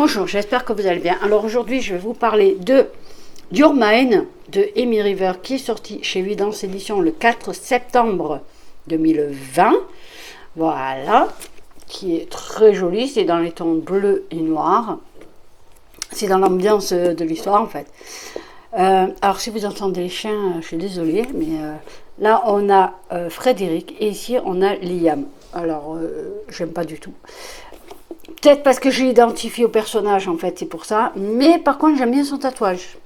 Bonjour, j'espère que vous allez bien. Alors aujourd'hui, je vais vous parler de Your Mind de Amy River qui est sorti chez Vidance Édition le 4 septembre 2020. Voilà, qui est très joli, c'est dans les tons bleu et noir. C'est dans l'ambiance de l'histoire en fait. Alors si vous entendez les chiens, je suis désolée, mais là on a Frédéric et ici on a Liam. Alors j'aime pas du tout. Peut-être parce que j'ai identifié au personnage en fait, c'est pour ça. Mais par contre j'aime bien son tatouage.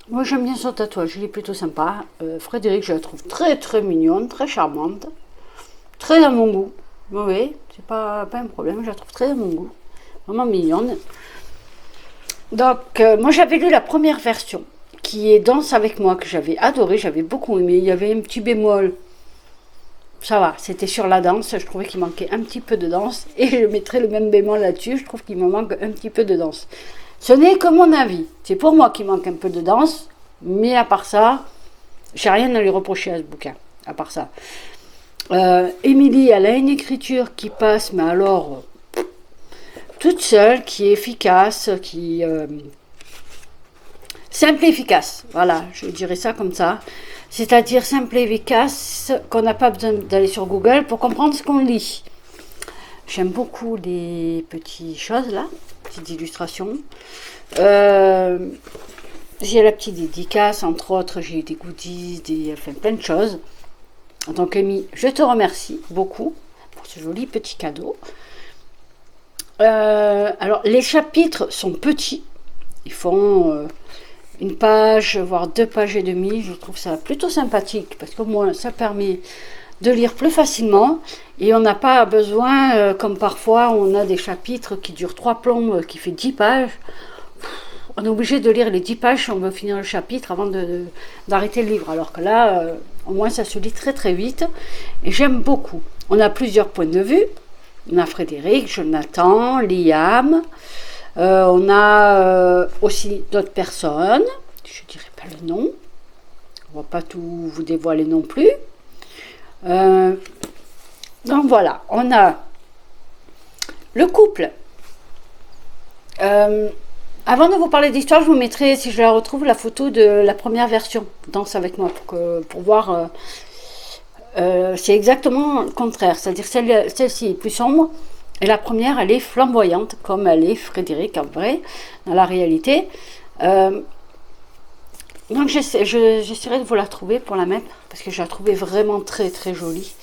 Moi j'aime bien son tatouage, il est plutôt sympa. Frédéric, je la trouve très très mignonne, très charmante. Très à mon goût. Oui, c'est pas un problème, je la trouve très à mon goût. Vraiment mignonne. Donc moi j'avais lu la première version qui est Danse avec moi, que j'avais adoré, j'avais beaucoup aimé. Il y avait un petit bémol. Ça va, c'était sur la danse, je trouvais qu'il manquait un petit peu de danse. Et je mettrai le même bémol là-dessus, je trouve qu'il me manque un petit peu de danse. Ce n'est que mon avis. C'est pour moi qu'il manque un peu de danse. Mais à part ça, j'ai rien à lui reprocher à ce bouquin. À part ça. Émilie, elle a une écriture qui passe, mais alors toute seule, qui est efficace, qui simple et efficace. Voilà, je dirais ça comme ça. C'est-à-dire simple et efficace, qu'on n'a pas besoin d'aller sur Google pour comprendre ce qu'on lit. J'aime beaucoup les petites choses là, petites illustrations. J'ai la petite dédicace, entre autres, j'ai des goodies, enfin plein de choses. Donc Amy, je te remercie beaucoup pour ce joli petit cadeau. Alors les chapitres sont petits, ils font une page, voire 2 pages et demie. Je trouve ça plutôt sympathique parce qu'au moins ça permet de lire plus facilement et on n'a pas besoin, comme parfois on a des chapitres qui durent 3 plombes, qui fait 10 pages. On est obligé de lire les 10 pages si on veut finir le chapitre avant d'arrêter le livre. Alors que là, au moins ça se lit très très vite et j'aime beaucoup. On a plusieurs points de vue. On a Frédéric, Jonathan, Liam. On a aussi d'autres personnes. Je ne dirai pas le nom. On ne va pas tout vous dévoiler non plus. Donc voilà, on a le couple. Avant de vous parler d'histoire, je vous mettrai, si je la retrouve, la photo de la première version. Danse avec moi, pour voir. C'est exactement le contraire. C'est-à-dire celle-ci est plus sombre. Et la première, elle est flamboyante, comme elle est Frédéric en vrai, dans la réalité. Donc j'essaierai de vous la trouver pour la mettre, parce que je la trouvais vraiment très très jolie.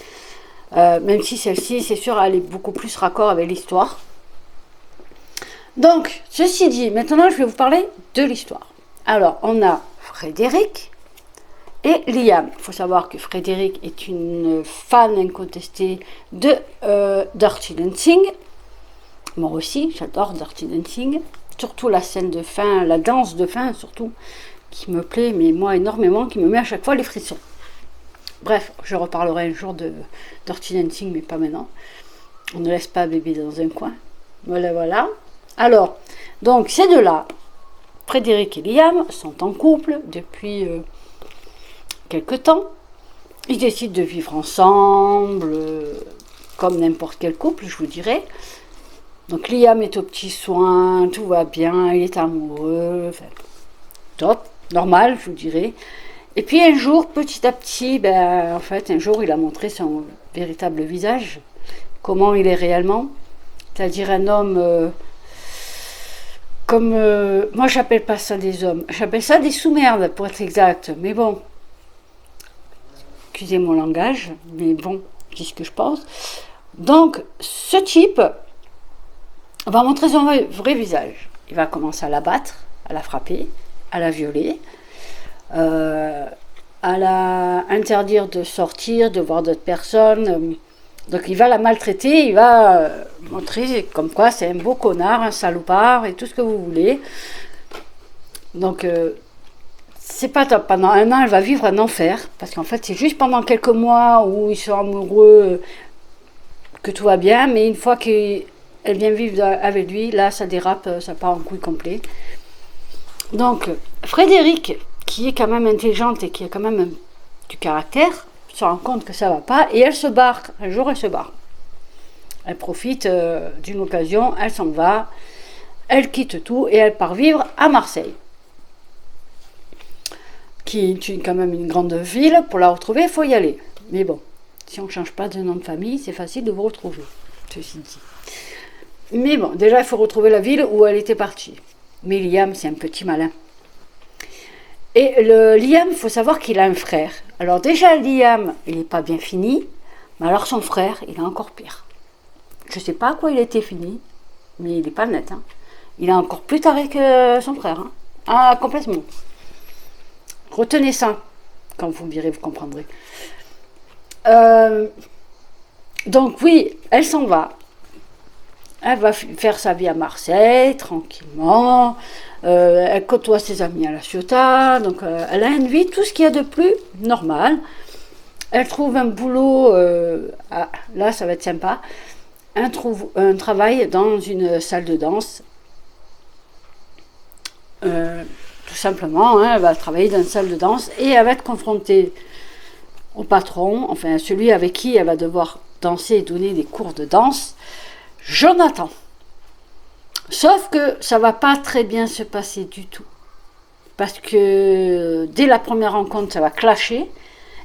Même si celle-ci, c'est sûr, elle est beaucoup plus raccord avec l'histoire. Donc, ceci dit, maintenant je vais vous parler de l'histoire. Alors, on a Frédéric et Liam. Il faut savoir que Frédéric est une fan incontestée de Dirty Dancing. Moi aussi, j'adore Dirty Dancing. Surtout la scène de fin, la danse de fin surtout, qui me plaît, mais moi énormément, qui me met à chaque fois les frissons. Bref, je reparlerai un jour de Dirty Dancing, mais pas maintenant. On ne laisse pas bébé dans un coin. Voilà, voilà. Alors, donc ces deux-là, Frédéric et Liam, sont en couple depuis quelque temps. Ils décident de vivre ensemble, comme n'importe quel couple, je vous dirais. Donc Liam est aux petits soins, tout va bien, il est amoureux, enfin, top, normal, je vous dirais. Et puis un jour, petit à petit, en fait, un jour, il a montré son véritable visage, comment il est réellement. C'est-à-dire un homme comme... moi, j'appelle pas ça des hommes, j'appelle ça des sous-merdes, pour être exact. Mais bon, excusez mon langage, mais bon, c'est ce que je pense. Donc, ce type va montrer son vrai visage. Il va commencer à la battre, à la frapper, à la violer, à la interdire de sortir, de voir d'autres personnes. Donc il va la maltraiter, il va montrer comme quoi c'est un beau connard, un salopard et tout ce que vous voulez. Donc c'est pas top. Pendant 1 an, elle va vivre un enfer, parce qu'en fait c'est juste pendant quelques mois où ils sont amoureux que tout va bien, mais une fois qu'elle vient vivre avec lui, là ça dérape, ça part en couille complet. Donc Frédéric, qui est quand même intelligente et qui a quand même du caractère, se rend compte que ça va pas et elle se barre. Un jour, elle se barre. Elle profite d'une occasion, elle s'en va, elle quitte tout et elle part vivre à Marseille, qui est quand même une grande ville. Pour la retrouver, il faut y aller. Mais bon, si on ne change pas de nom de famille, c'est facile de vous retrouver, ceci dit. Mais bon, déjà, il faut retrouver la ville où elle était partie. Mais Liam, c'est un petit malin. Et Liam, il faut savoir qu'il a un frère. Alors déjà, Liam, il n'est pas bien fini, mais alors son frère, il est encore pire. Je ne sais pas à quoi il a été fini, mais il n'est pas net. Hein. Il est encore plus taré que son frère. Hein. Ah, complètement. Retenez ça. Quand vous me direz, vous comprendrez. Donc oui, elle s'en va. Elle va faire sa vie à Marseille, tranquillement. Elle côtoie ses amis à La Ciotat. Donc elle a une vie, tout ce qu'il y a de plus normal. Elle trouve un boulot, là ça va être sympa. Elle trouve un travail dans une salle de danse. Tout simplement, hein, elle va travailler dans une salle de danse et elle va être confrontée au patron, enfin celui avec qui elle va devoir danser et donner des cours de danse, Jonathan. Sauf que ça va pas très bien se passer du tout. Parce que dès la première rencontre, ça va clasher.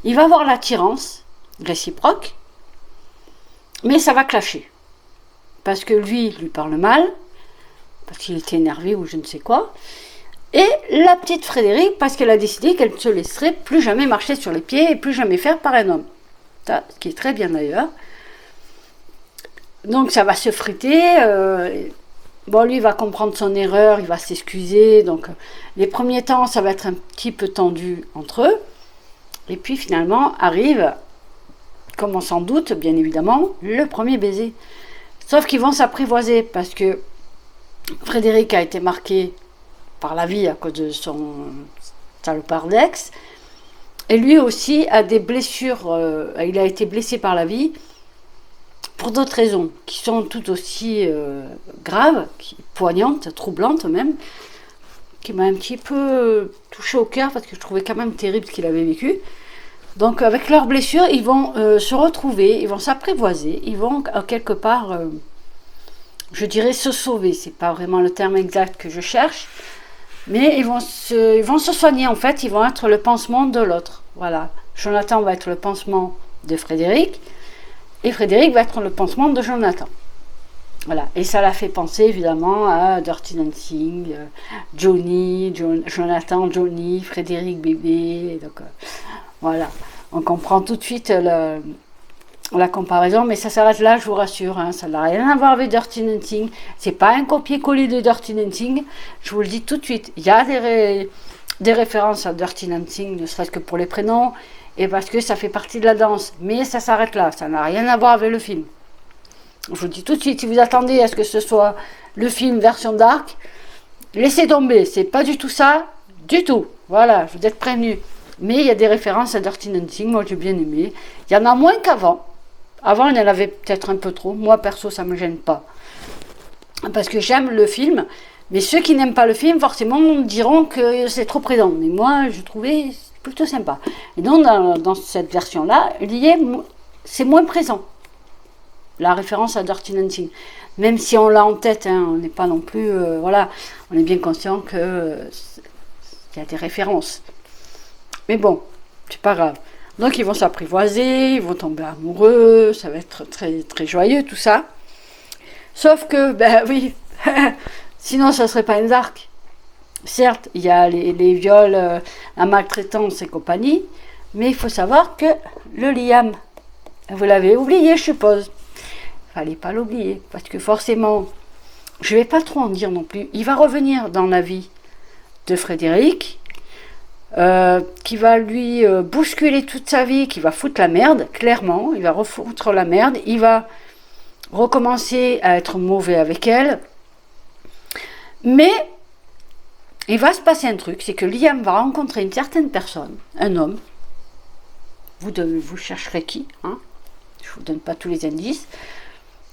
Il va avoir l'attirance réciproque, mais ça va clasher. Parce que lui parle mal, parce qu'il était énervé ou je ne sais quoi. Et la petite Frédéric, parce qu'elle a décidé qu'elle ne se laisserait plus jamais marcher sur les pieds et plus jamais faire par un homme. Ça, ce qui est très bien d'ailleurs. Donc ça va se friter. Bon, lui, il va comprendre son erreur, il va s'excuser. Donc les premiers temps, ça va être un petit peu tendu entre eux. Et puis finalement, arrive, comme on s'en doute, bien évidemment, le premier baiser. Sauf qu'ils vont s'apprivoiser parce que Frédéric a été marqué par la vie à cause de son salopard d'ex. Et lui aussi a des blessures, il a été blessé par la vie pour d'autres raisons qui sont tout aussi graves, poignantes, troublantes même, qui m'a un petit peu touché au cœur parce que je trouvais quand même terrible ce qu'il avait vécu. Donc avec leurs blessures, ils vont se retrouver, ils vont s'apprivoiser, ils vont quelque part, je dirais, se sauver. C'est pas vraiment le terme exact que je cherche. Mais ils vont se soigner en fait, ils vont être le pansement de l'autre. Voilà. Jonathan va être le pansement de Frédéric et Frédéric va être le pansement de Jonathan. Voilà. Et ça l'a fait penser évidemment à Dirty Dancing, Johnny, Jonathan, Johnny, Frédéric bébé. Donc voilà. On comprend tout de suite la comparaison, mais ça s'arrête là, je vous rassure, hein, ça n'a rien à voir avec Dirty Dancing, c'est pas un copier-coller de Dirty Dancing, je vous le dis tout de suite, il y a des références à Dirty Dancing, ne serait-ce que pour les prénoms, et parce que ça fait partie de la danse, mais ça s'arrête là, ça n'a rien à voir avec le film. Je vous le dis tout de suite, si vous attendez à ce que ce soit le film version dark, laissez tomber, c'est pas du tout ça, du tout, voilà, vous êtes prévenus. Mais il y a des références à Dirty Dancing, moi j'ai bien aimé, il y en a moins qu'avant. Avant, il y en avait peut-être un peu trop. Moi, perso, ça ne me gêne pas. Parce que j'aime le film. Mais ceux qui n'aiment pas le film, forcément, diront que c'est trop présent. Mais moi, je trouvais plutôt sympa. Et donc, dans cette version-là, c'est moins présent. La référence à Dirty Dancing. Même si on l'a en tête, hein, on n'est pas non plus... voilà, on est bien conscient qu'il y a des références. Mais bon, c'est pas grave. Donc ils vont s'apprivoiser, ils vont tomber amoureux, ça va être très, très joyeux tout ça. Sauf que, ben oui, sinon ça serait pas une dark. Certes, il y a les viols, la maltraitance et compagnie, mais il faut savoir que le Liam, vous l'avez oublié je suppose, fallait pas l'oublier, parce que forcément, je vais pas trop en dire non plus, il va revenir dans la vie de Frédéric, qui va lui bousculer toute sa vie, qui va foutre la merde, clairement, il va refoutre la merde, il va recommencer à être mauvais avec elle, mais il va se passer un truc, c'est que Liam va rencontrer une certaine personne, un homme, vous chercherez qui, hein, je vous donne pas tous les indices,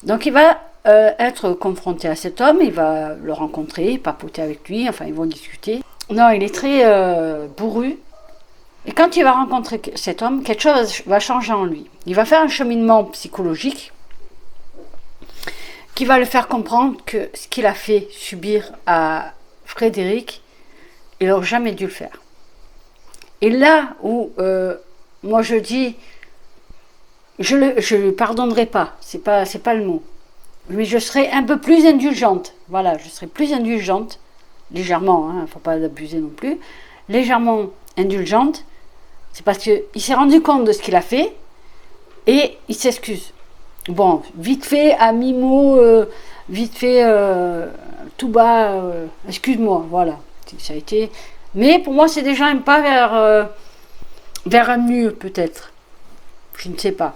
donc il va être confronté à cet homme, il va le rencontrer, papoter avec lui, enfin ils vont discuter. Non, il est très bourru. Et quand il va rencontrer cet homme, quelque chose va changer en lui. Il va faire un cheminement psychologique. qui va le faire comprendre que ce qu'il a fait subir à Frédéric, il n'aurait jamais dû le faire. Et là où moi je dis, je lui pardonnerai pas, c'est pas le mot, mais je serai un peu plus indulgente. Voilà, je serai plus indulgente, légèrement, hein, faut pas abuser non plus, légèrement indulgente. C'est parce qu'il s'est rendu compte de ce qu'il a fait et il s'excuse. Bon, vite fait, à mi-mot, vite fait, tout bas, excuse-moi, voilà. Ça a été. Mais pour moi, c'est déjà un pas vers un mieux, peut-être. Je ne sais pas.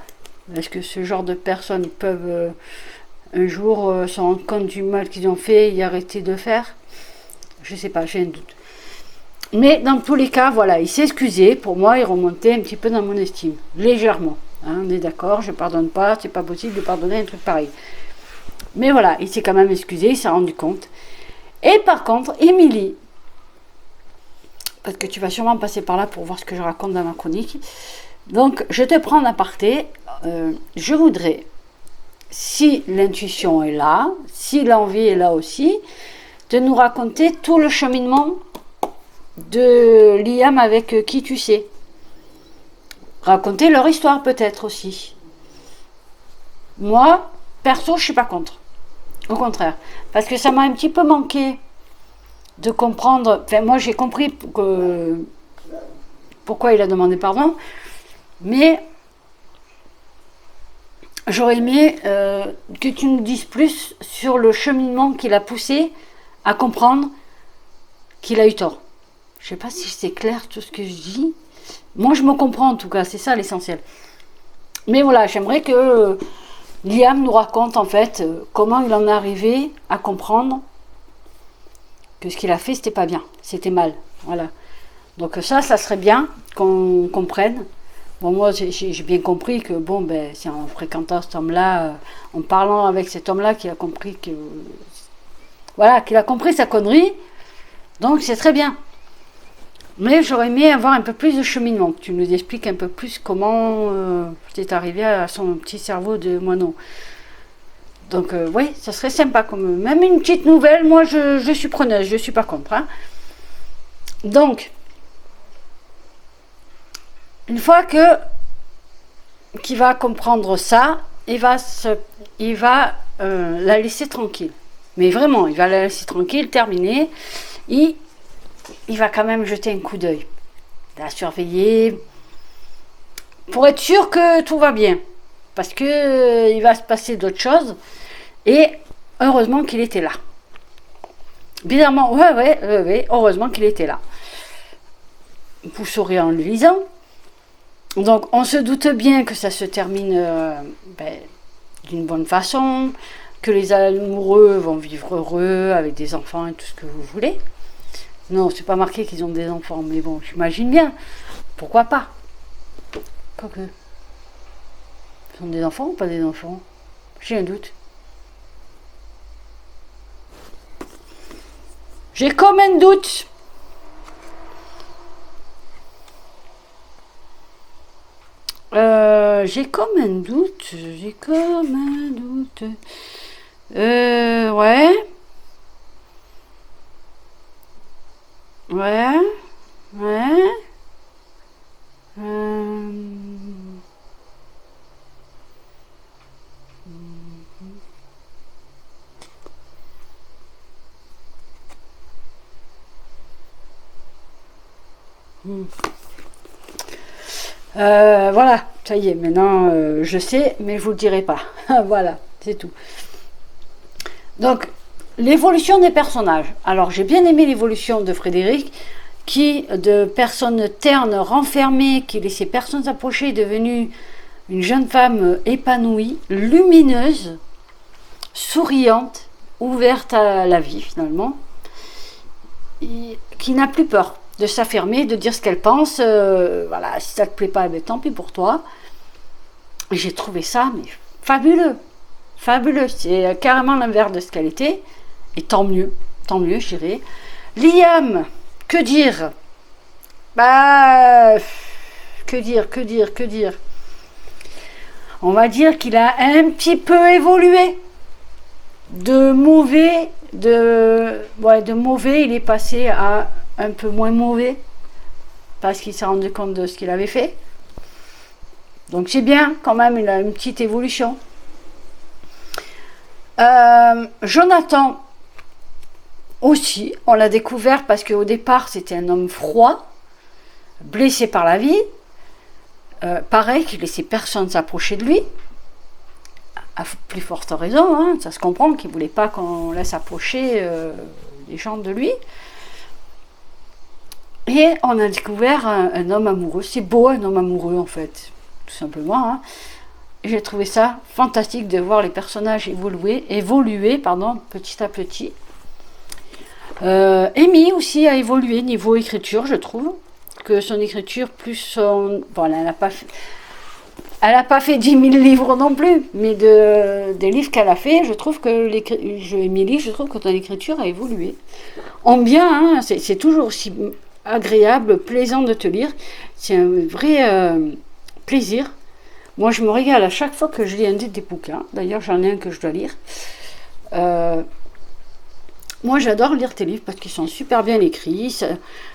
Est-ce que ce genre de personnes peuvent un jour se rendre compte du mal qu'ils ont fait et arrêter de faire? Je ne sais pas, j'ai un doute. Mais dans tous les cas, voilà, il s'est excusé. Pour moi, il remontait un petit peu dans mon estime, légèrement. Hein, on est d'accord, je ne pardonne pas, c'est pas possible de pardonner un truc pareil. Mais voilà, il s'est quand même excusé, il s'est rendu compte. Et par contre, Émilie, parce que tu vas sûrement passer par là pour voir ce que je raconte dans ma chronique. Donc, je te prends en aparté. Je voudrais, si l'intuition est là, si l'envie est là aussi, de nous raconter tout le cheminement de Liam avec qui tu sais. Raconter leur histoire peut-être aussi. Moi, perso, je suis pas contre. Au contraire. Parce que ça m'a un petit peu manqué de comprendre. Enfin, moi, j'ai compris pourquoi il a demandé pardon. Mais j'aurais aimé que tu nous dises plus sur le cheminement qui l'a poussé à comprendre qu'il a eu tort. Je ne sais pas si c'est clair tout ce que je dis. Moi, je me comprends en tout cas, c'est ça l'essentiel. Mais voilà, j'aimerais que Liam nous raconte en fait comment il en est arrivé à comprendre que ce qu'il a fait, c'était pas bien, c'était mal. Voilà. Donc ça serait bien qu'on comprenne. Bon, moi, j'ai bien compris que, bon, ben, c'est en fréquentant cet homme-là, en parlant avec cet homme-là, qu'il a compris que... Voilà, qu'il a compris sa connerie. Donc, c'est très bien. Mais j'aurais aimé avoir un peu plus de cheminement. Que tu nous expliques un peu plus comment c'est arrivé à son petit cerveau de moineau. Donc, oui, ça serait sympa. Même une petite nouvelle, moi, je suis preneuse. Je ne suis pas contre. Hein. Donc... Une fois qu'il va comprendre ça, il va la laisser tranquille. Mais vraiment, il va la laisser tranquille, terminer. Il va quand même jeter un coup d'œil. La surveiller. Pour être sûr que tout va bien. Parce que il va se passer d'autres choses. Et heureusement qu'il était là. Bizarrement, ouais, heureusement qu'il était là. Vous saurez en le lisant. Donc, on se doute bien que ça se termine d'une bonne façon, que les amoureux vont vivre heureux avec des enfants et tout ce que vous voulez. Non, c'est pas marqué qu'ils ont des enfants, mais bon, j'imagine bien. Pourquoi pas? Quoique. Ils ont des enfants ou pas des enfants? J'ai un doute. J'ai comme un doute. J'ai comme un doute. Ouais. Ouais. Ouais. Voilà, ça y est, maintenant je sais, mais je vous le dirai pas. Voilà, c'est tout. Donc, l'évolution des personnages. Alors, j'ai bien aimé l'évolution de Frédéric, qui, de personne terne, renfermée, qui laissait personne s'approcher, est devenue une jeune femme épanouie, lumineuse, souriante, ouverte à la vie, finalement, et qui n'a plus peur de s'affirmer, de dire ce qu'elle pense. Voilà, si ça te plaît pas, ben, tant pis pour toi. Et j'ai trouvé ça mais fabuleux. Fabuleux. C'est carrément l'inverse de ce qu'elle était. Et tant mieux, je dirais. Liam, que dire? Bah, que dire? On va dire qu'il a un petit peu évolué. de mauvais, de mauvais, il est passé à un peu moins mauvais, parce qu'il s'est rendu compte de ce qu'il avait fait. Donc c'est bien, quand même, il a une petite évolution. Jonathan, aussi, on l'a découvert parce qu'au départ, c'était un homme froid, blessé par la vie. Pareil, qu'il laissait personne s'approcher de lui. À plus forte raison, hein, ça se comprend qu'il ne voulait pas qu'on laisse approcher les gens de lui. Et on a découvert un homme amoureux. C'est beau, un homme amoureux, en fait, tout simplement. Hein. J'ai trouvé ça fantastique de voir les personnages évoluer petit à petit. Amy aussi a évolué niveau écriture, je trouve. Que son écriture, plus son... Bon, elle n'a pas fait 10 000 livres non plus, mais des livres qu'elle a fait, je trouve que Émilie, je trouve que ton écriture a évolué. En bien, hein, c'est toujours aussi agréable, plaisant de te lire. C'est un vrai plaisir. Moi, je me régale à chaque fois que je lis un des bouquins. D'ailleurs, j'en ai un que je dois lire. Moi, j'adore lire tes livres parce qu'ils sont super bien écrits.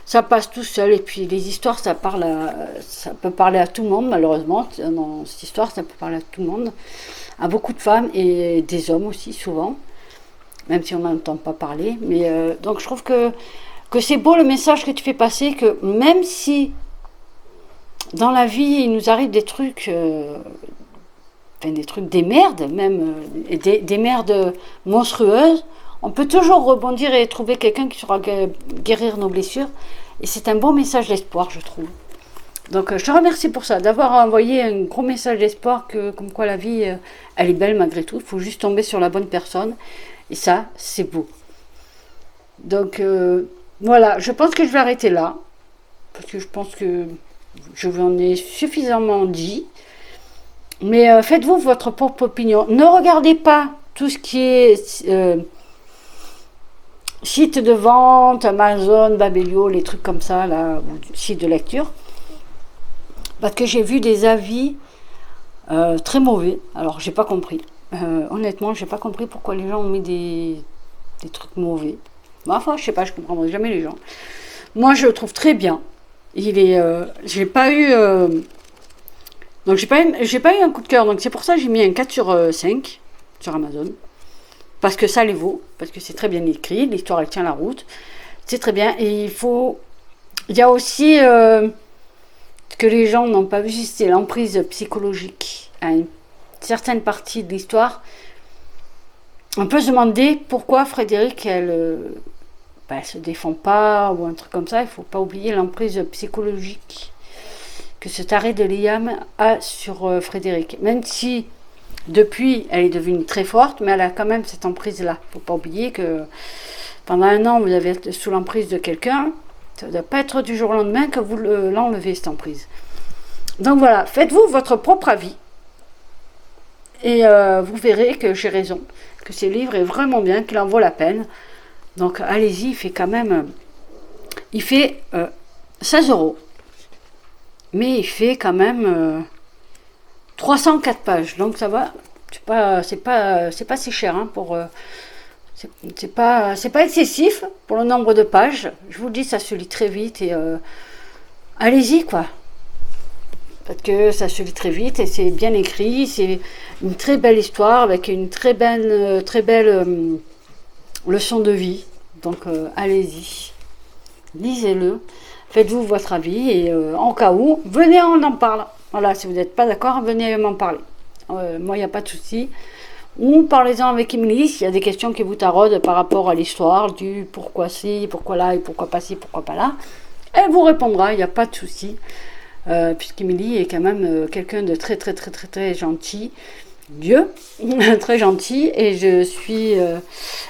Ça passe tout seul. Et puis, les histoires, ça peut parler à tout le monde, malheureusement. Dans cette histoire, ça peut parler à tout le monde. À beaucoup de femmes et des hommes aussi, souvent. Même si on n'entend pas parler. Mais donc, je trouve que c'est beau le message que tu fais passer. Que même si dans la vie, il nous arrive des trucs... des merdes, même des merdes monstrueuses, on peut toujours rebondir et trouver quelqu'un qui saura guérir nos blessures. Et c'est un beau message d'espoir, je trouve. Donc je te remercie pour ça, d'avoir envoyé un gros message d'espoir, comme quoi la vie, elle est belle malgré tout. Il faut juste tomber sur la bonne personne. Et ça, c'est beau. Donc voilà, je pense que je vais arrêter là. Parce que je pense que je vous en ai suffisamment dit. Mais faites-vous votre propre opinion. Ne regardez pas tout ce qui est site de vente, Amazon, Babelio, les trucs comme ça, là, ou site de lecture. Parce que j'ai vu des avis très mauvais. Alors, j'ai pas compris. Honnêtement, j'ai pas compris pourquoi les gens ont mis des trucs mauvais. Mais enfin, je sais pas, je comprendrai jamais les gens. Moi, je le trouve très bien. J'ai pas eu... Donc j'ai pas eu un coup de cœur, donc c'est pour ça que j'ai mis un 4 sur 5 sur Amazon. Parce que ça les vaut, parce que c'est très bien écrit, l'histoire elle tient la route, c'est très bien. Et il y a aussi ce que les gens n'ont pas vu, c'est l'emprise psychologique à une certaine partie de l'histoire. On peut se demander pourquoi Frédéric, elle se défend pas, ou un truc comme ça. Il faut pas oublier l'emprise psychologique que cet arrêt de Liam a sur Frédéric. Même si, depuis, elle est devenue très forte, mais elle a quand même cette emprise-là. Il ne faut pas oublier que pendant un an, vous avez été sous l'emprise de quelqu'un. Ça ne doit pas être du jour au lendemain que vous l'enlevez, cette emprise. Donc voilà, faites-vous votre propre avis. Et vous verrez que j'ai raison, que ce livre est vraiment bien, qu'il en vaut la peine. Donc allez-y, il fait quand même... Il fait 16 €. Mais il fait quand même 304 pages. Donc ça va, c'est pas si cher hein, pour... c'est pas excessif pour le nombre de pages. Je vous le dis, ça se lit très vite et allez-y quoi. Parce que ça se lit très vite et c'est bien écrit. C'est une très belle histoire avec une très belle leçon de vie. Donc allez-y, lisez-le. Faites-vous votre avis et en cas où, venez, on en parle. Voilà, si vous n'êtes pas d'accord, venez m'en parler. Moi, il n'y a pas de souci. Ou parlez-en avec Émilie s'il y a des questions qui vous taraudent par rapport à l'histoire, du pourquoi ci, pourquoi là, et pourquoi pas ci, pourquoi pas là. Elle vous répondra, il n'y a pas de souci. Puisqu'Émilie est quand même quelqu'un de très, très, très, très, très gentil. Dieu, très gentil. Et je suis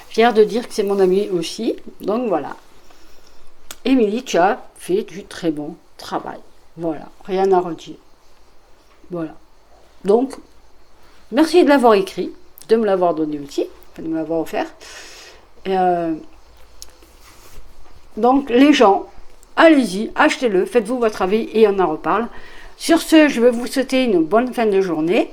fière de dire que c'est mon amie aussi. Donc voilà. Émilie, tu as fait du très bon travail. Voilà, rien à redire. Voilà. Donc, merci de l'avoir écrit, de me l'avoir donné aussi, de me l'avoir offert. Donc, les gens, allez-y, achetez-le, faites-vous votre avis et on en reparle. Sur ce, je vais vous souhaiter une bonne fin de journée.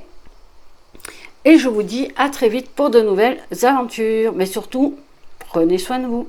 Et je vous dis à très vite pour de nouvelles aventures. Mais surtout, prenez soin de vous.